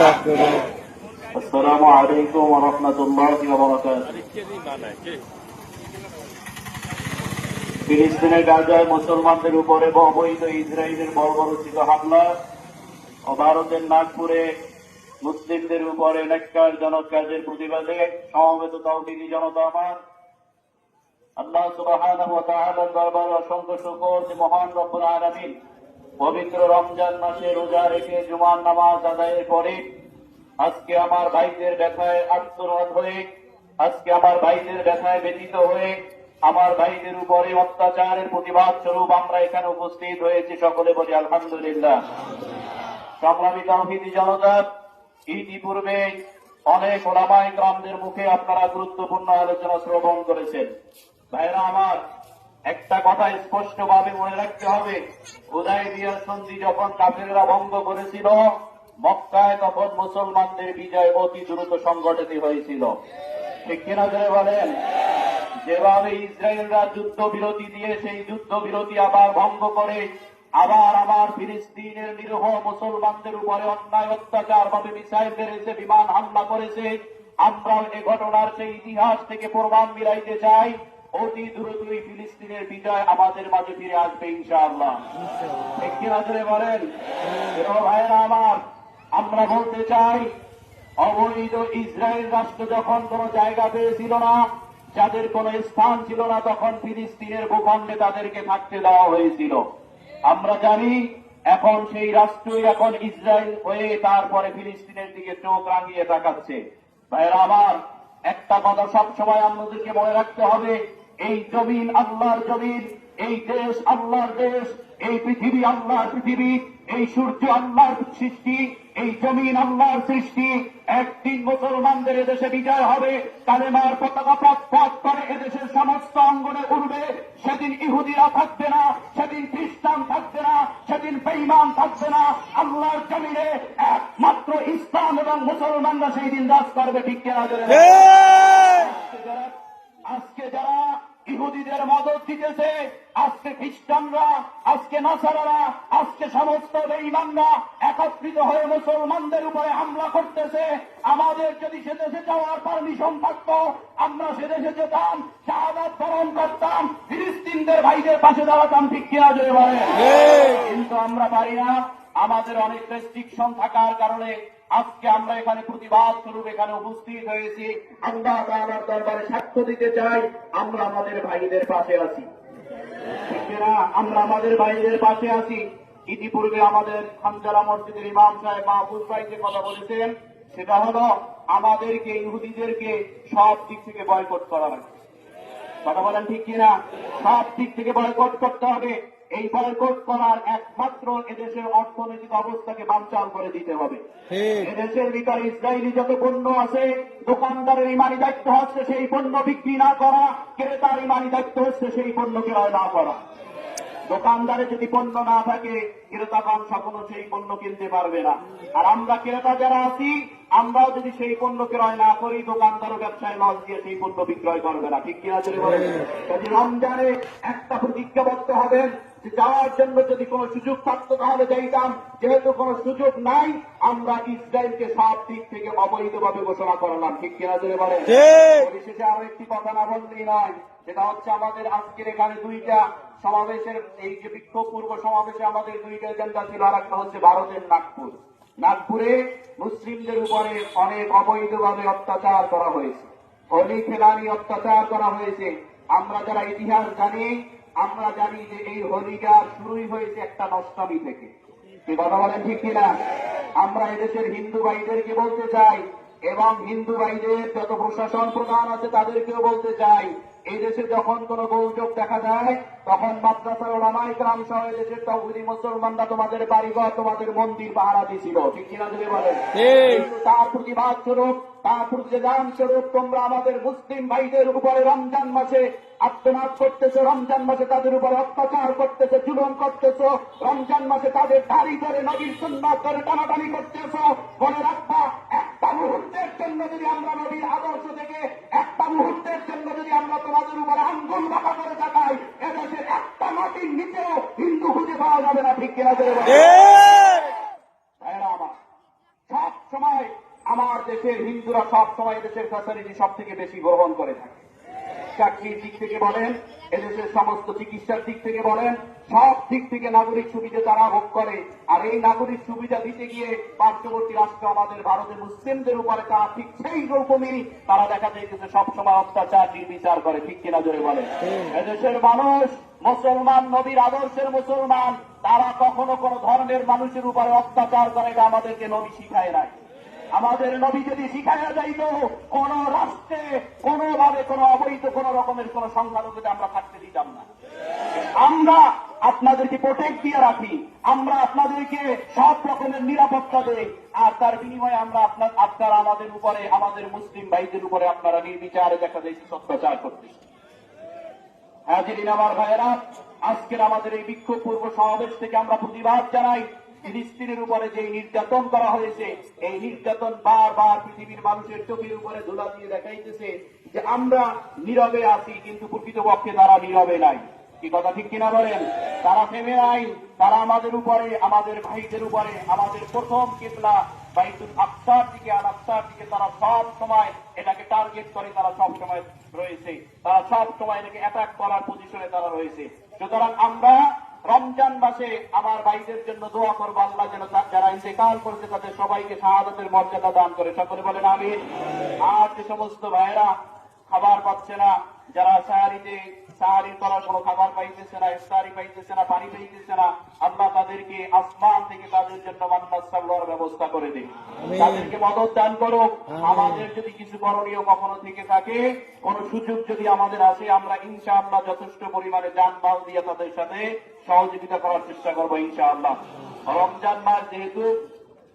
আসসালামু আলাইকুম ওয়া রাহমাতুল্লাহি ওয়া বারাকাতুহু। ফিলিস্তিনের গাজায় মুসলমানদের উপরে অবৈধ ইসরায়েলের বর্বরোচিত হামলা ও ভারতের নাগপুরে মুসলিমদের উপরে ন্যাক্কারজনক কাজের প্রতিবাদে সমবেত তাওহীদি জনতা আমার আল্লাহ সুবহানাহু ওয়া তাআলার দরবারে অসংখ্য শুকর যে মহান রব্বুল আলামিন পবিত্র রমজান মাসে রোজা রেখে জুমার নামাজ আদায়ের পরে আজকে আমার ভাইদের ব্যথায় আত্মনাদ হয়ে, আজকে আমার ভাইদের ব্যথায় ব্যথিত হয়ে, আমার ভাইদের উপরে অত্যাচারের প্রতিবাদ স্বরূপ আমরা এখানে উপস্থিত হয়েছি। সকলে বলি আলহামদুলিল্লাহ। সংগ্রামী তাওহীদি জনতা, ইতিপূর্বে অনেক ওলামায়ে কেরামদের মুখে আপনারা গুরুত্বপূর্ণ আলোচনা শ্রবণ করেছেন। ভাইরা আমার, একটা কথা স্পষ্টভাবে মনে রাখতে হবে, হুদায়বিয়ার সন্ধি যখন কাফেররা ভঙ্গ করেছিল মক্কায়, তখন মুসলমানদের বিজয় অতি দ্রুত সংঘটিত হয়েছিল। ঠিক কিনা ধরে বলেন? যেভাবে ইসরায়েলরা যুদ্ধবিরতি দিয়ে সেই যুদ্ধবিরতি আবার ভঙ্গ করে আবার ফিলিস্তিনের নিরীহ মুসলমানদের উপরে অন্যায় অত্যাচার ভাবে মিসাইল মেরেছে, বিমান হামলা করেছে, আমরাও এ ঘটনার সেই ইতিহাস থেকে প্রমাণ মিলাইতে চাই। অতি দ্রুতই ফিলিস্তিনের বিজয় আমাদের মাঝে ফিরে আসবে ইনশাআল্লাহ। ঠিক কিনা ধরে বলেন? ভাইয়েরা আমার, আমরা বলতে চাই, অবৈধ ইসরায়েল রাষ্ট্র যখন কোন জায়গা পেয়েছিল না, যাদের কোন স্থান ছিল না, তখন ফিলিস্তিনের ভূখণ্ডে তাদেরকে থাকতে দেওয়া হয়েছিল। আমরা জানি এখন সেই রাষ্ট্রই এখন ইসরায়েল হয়ে তারপরে ফিলিস্তিনের দিকে চোখ রাঙিয়ে তাকাচ্ছে। ভাইয়েরা আমার, একটা কথা সবসময় আমাদেরকে মনে রাখতে হবে, এই জমিন আল্লাহর জমিন, এই দেশ আল্লাহর দেশ, এই পৃথিবী আল্লাহর পৃথিবী, এই সূর্য আল্লাহর সৃষ্টি, এই জমিন আল্লাহর সৃষ্টি। একদিন মুসলমানদের এদেশে বিজয় হবে, কালেমার পতাকা পথ করে এদেশের সমস্ত অঙ্গনে উঠবে। সেদিন ইহুদিরা থাকবে না, সেদিন খ্রিস্টান থাকবে না, সেদিন বেঈমান থাকবে না। আল্লাহর জমিনে একমাত্র ইসলাম এবং মুসলমানরা সেই দিন রাজ করবে। ঠিক কিনা? আজকে যারা ইহুদিদের মদত দিতেছে, আজকে খ্রিস্টানরা, আজকে নাসারারা, আজকে সমস্ত বেঈমানরা একত্রিত হয়ে মুসলমানদের উপরে হামলা করতেছে। আমাদের যদি সে দেশে যাওয়ার পারমিশন থাকতো, আমরা সে দেশে যেতাম, শাহাদাত বরণ করতাম, ফিলিস্তিনদের ভাইদের পাশে দাঁড়াতাম। ঠিক কিনা জোরে বলে? কিন্তু আমরা পারি না। আমাদের অনেক রেস্ট্রিকশন থাকার কারণে আজকে আমরা এখানে প্রতিবাদ স্বরূপ এখানে উপস্থিত হয়েছি। আল্লাহ তাআলার দরবারে সাক্ষ্য দিতে চাই, আমরা আমাদের ভাইদের পাশে আছি। ঠিক না? আমরা আমাদের ভাইদের পাশে আছি। ইতিপূর্বে আমাদের খানজালা মসজিদের ইমাম সাহেব মাহফুজ ভাই যে কথা বলেছেন, সেটা হলো আমাদেরকে ইহুদিদেরকে সব দিক থেকে বয়কট করা হবে। কথা বলেন ঠিক কিনা? সব দিক থেকে বয়কট করতে হবে। এই বয়কট করার একমাত্র এদেশের অর্থনৈতিক অবস্থাকে বানচাল করে দিতে হবে। এদেশের ভিতরে ইসরায়েলি যত পণ্য আছে, দোকানদারের ইমানি দায়িত্ব হচ্ছে সেই পণ্য বিক্রি না করা, ক্রেতার ইমানি দায়িত্ব হচ্ছে সেই পণ্য ক্রয় না করা। দোকানদারে যদি পণ্য না থাকে, ক্রেতাগণ কখনো সেই পণ্য কিনতে পারবে না। আর আমরা ক্রেতা যারা আছি, আমরাও যদি সেই পণ্য ক্রয় না করি, দোকানদারও ব্যবসায় লস দিয়ে সেই পণ্য বিক্রয় করবে না। ঠিক কিনা চলে বলেন? যদি রমজানে একটা প্রতিজ্ঞাবদ্ধ হবেন যে যাওয়ার জন্য যদি কোনো সুযোগ থাকতো তাহলে যাইতাম, যেহেতু কোনো সুযোগ নাই, আমরা ইসরায়েলকে সব দিক থেকে অবৈধভাবে ঘোষণা করলাম। ঠিক কিনা চলে বলেন? পরিশেষে আরো একটি কথা না বললেই নয়, সেটা হচ্ছে আমাদের আজকের এখানে দুইটা সমাবেশের, এই যে বিক্ষোভ পূর্ব সমাবেশে আমাদের দুইটা এজেন্ডা ছিল। আর একটা হচ্ছে ভারতের নাগপুর। নাগপুরে মুসলিমদের উপরে অনেক অবৈধভাবে অত্যাচার করা হয়েছে, হোলি খেলানি অত্যাচার করা হয়েছে। আমরা যারা ইতিহাস জানি, আমরা জানি যে এই হোলিটা শুরুই হয়েছে একটা নষ্টামি থেকে। কি কথা বলেন ঠিক কিনা? আমরা এদেশের হিন্দু ভাইদেরকে বলতে চাই এবং হিন্দু ভাইদের যত প্রশাসন প্রধান আছে তাদেরকেও বলতে চাই, এই দেশে যখন কোন গোলযোগ দেখা যায়, তখন মাদ্রাসার ওলামায়ে কেরাম সহ দেশের তাওহীদি মুসলমানরা তোমাদের বাড়িঘর, তোমাদের মন্দির পাহারা দিছিল। ঠিক কিনা যদি বলেন? কিন্তু তার প্রতিবাদ স্বরূপ, তার প্রতিদান স্বরূপ তোমরা আমাদের মুসলিম ভাইদের উপরে রমজান মাসে আত্মনাদ করতেছো, রমজান মাসে তাদের উপরে অত্যাচার করতেছো, জুলুম করতেছো, রমজান মাসে তাদের দাড়ি ধরে নবীর সুন্নাত ধরে টানাটানি করতেছো। মনে রাখবা, একটা মুহূর্তের জন্য যদি আমরা নবীর আদর্শ থেকে একটা মুহূর্তের জন্য যদি আমরা তোমাদের উপরে আঙ্গুল বাঁকা করে তাকাই, এদেশের একটা মাটির নিচেও হিন্দু খুঁজে পাওয়া যাবে না। ঠিক কিনা? আমার সব সময় আমার দেশের হিন্দুরা সব সময় দেশের ফ্যাসিলিটি সব থেকে বেশি গ্রহণ করে থাকে। চাকরির দিক থেকে বলেন, এদেশের সমস্ত চিকিৎসার দিক থেকে বলেন, সব দিক থেকে নাগরিক সুবিধা তারা ভোগ করে। আর এই নাগরিক সুবিধা দিতে গিয়ে পার্শ্ববর্তী রাষ্ট্র আমাদের ভারতের মুসলিমদের উপরে তারা ঠিক সেই রকমই তারা দেখা যাইতেছে সবসময় অত্যাচার নির্বিচার করে। ঠিক কিনা জোরে বলে? এদেশের মানুষ মুসলমান, নবীর আদর্শের মুসলমান, তারা কখনো কোনো ধর্মের মানুষের উপরে অত্যাচার করে, এটা আমাদেরকে নবী শিখায় নাই। আমাদের নবী যদি শিখাইয়া যাইত কোন রাষ্ট্রে কোনভাবে কোন অবৈধ কোন রকমের কোন সংখ্যালঘুতে আমরা থাকতে দিতাম না। আমরা আপনাদেরকে প্রোটেক্ট দিয়ে রাখি, আমরা আপনাদেরকে সব রকমের নিরাপত্তা দেই, আর তার বিনিময়ে আমরা আপনারা আমাদের উপরে, আমাদের মুসলিম ভাইদের উপরে আপনারা নির্বিচারে দেখা যাইছে অত্যাচার করতেছে। হাজিরিন আমার ভাইয়েরা, আজকের আমাদের এই বিক্ষোভ পূর্ব সমাবেশ থেকে আমরা প্রতিবাদ জানাই। ফিলিস্তিনের উপরে যে নির্যাতন করা হয়েছে, এই নির্যাতন বারবার পৃথিবীর মানুষের চোখের উপরে ধুলা দিয়ে দেখাইতেছে যে আমরা নীরবে আছি, কিন্তু প্রকৃতপক্ষে তারা নীরবে নাই। কি কথা ঠিক কিনা বলেন? তারা থেমে নাই। তারা আমাদের উপরে, আমাদের ভাইদের উপরে, আমাদের প্রথম কিবলা বাইতুল আকসার দিকে, আল আকসার দিকে তারা সব সময় এটাকে টার্গেট করে, তারা সব সময় রয়েছে, তারা সব সময় এটাকে অ্যাটাক করার পজিশনে তারা রয়েছে। সুতরাং আমরা রমজান মাসে আমার ভাইদের জন্য দোয়া করবো, আল্লাহ যেন যারা ইন্তেকাল করেছে তাদের সবাইকে শাহাদাতের মর্যাদা দান করে। সকলে বলেন আমিন। আর যে সমস্ত ভাইয়েরা খাবার পাচ্ছে না, যারা সাহারি করার কোনো খাবার পাইতেছে না, ইফতারি পাইতেছে না, পানি পাইতেছে না, আল্লাহ তাদেরকে আসমান থেকে তাদের জন্য মান্নাত সাল্লার ব্যবস্থা করে দিন, তাদেরকে মদত দান করো। আমাদের যদি কিছু করণীয় কখনো থেকে থাকে, কোন সুযোগ যদি আমাদের আসে, আমরা ইনশাআল্লাহ যথেষ্ট পরিমাণে যানবাহন দিয়ে তাদের সাথে সহযোগিতা করার চেষ্টা করবো ইনশাআল্লাহ। রমজান মাস যেহেতু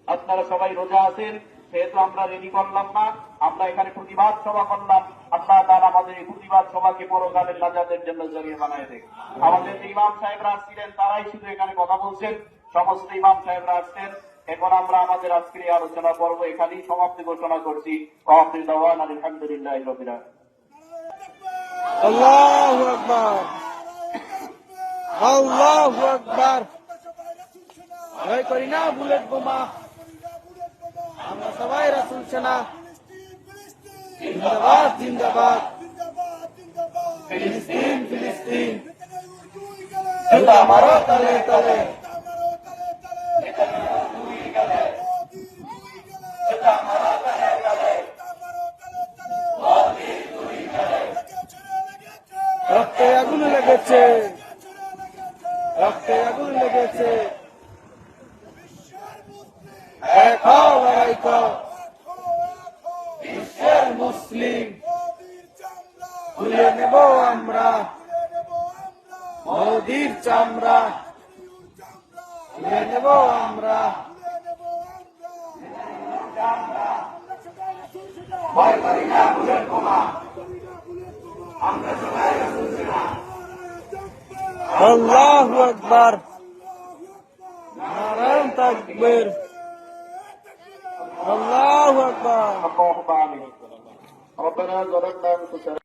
আপনারা সবাই রোজা আছেন, সেহেতু আমরা রেডি করলাম না, আমরা এখানে প্রতিবাদ সভা করলাম। আল্লাহ তাআলা আমাদের এই প্রতিবাদ সভাকে পরকালের নাজাতের জন্য জরিয়ে বানায় দেয়। আমাদের যে ইমাম সাহেবরা আসছিলেন তারাই শুধু এখানে কথা বলছেন, সমস্ত ইমাম সাহেবরা আসছেন। এখন আমরা আমাদের আজকের এই আলোচনা পর্ব এখানেই সমাপ্তি ঘোষণা করছি। ওয়াখির দাওয়ানা আলহামদুলিল্লাহি রাব্বিল আলামিন। আল্লাহু আকবার, আল্লাহু আকবার। ভয় করি না বুলেট বোমা, আমরা সবাই রাসূল সেনা। জিন্দাবাদ জিন্দাবাদ, ফিলিস্তিন ফিলিস্তিন। জুতা মারো তলে তলে, জুতা মারো তলে তলে। রক্তে আগুন লেগেছে, রক্তে আগুন লেগেছে। এক হও লড়াই কর, বিশ্বের মুসলিম খুলে নেব আমরা, মোদির চামড়া খুলে নেব আমরা। ভয় করি না বুলেট বোমা, আমরা সবাই রাসূল সেনা। আল্লাহু আকবার, নারায়ে তাকবীর, আল্লাহু আকবার। ربنا ظلمنا انفسنا